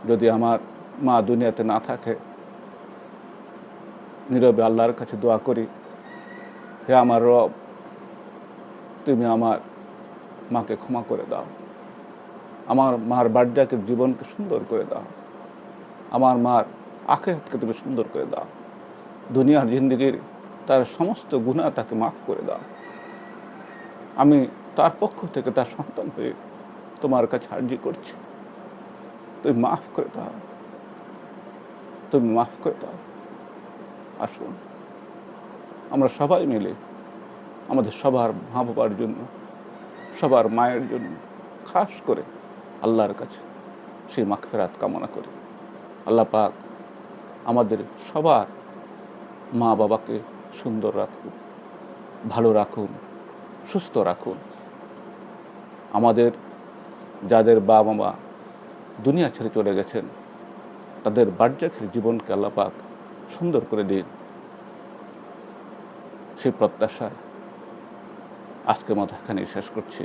যদি আমার মা দুনিয়াতে না থাকে, নীরবে আল্লাহর কাছে দোয়া করি, হে আমার রব, তুমি আমার মাকে ক্ষমা করে দাও, আমার মার বার্জাকের জীবনকে সুন্দর করে দাও, আমার মার আখিরাতকে তুমি সুন্দর করে দাও, দুনিয়ার জিন্দেগির তার সমস্ত গুনাহ তাকে মাফ করে দাও। আমি তার পক্ষ থেকে, তার সন্তান হয়ে তোমার কাছে আরজি করছি, তুমি মাফ করে দাও, তুমি মাফ করে দাও। আসুন আমরা সবাই মিলে আমাদের সবার মা বাবার জন্য, সবার মায়ের জন্য খাস করে আল্লাহর কাছে সেই মাগফিরাত কামনা করি। আল্লাহ পাক আমাদের সবার মা বাবাকে সুন্দর রাখুন, ভালো রাখুন, সুস্থ রাখুন। আমাদের যাদের বাবা মা দুনিয়া ছেড়ে চলে গেছেন, তাদের বার্জাখের জীবনকে আল্লাহ পাক সুন্দর করে দিন, সেই প্রত্যাশায় আজকের মতো এখানেই শেষ করছি।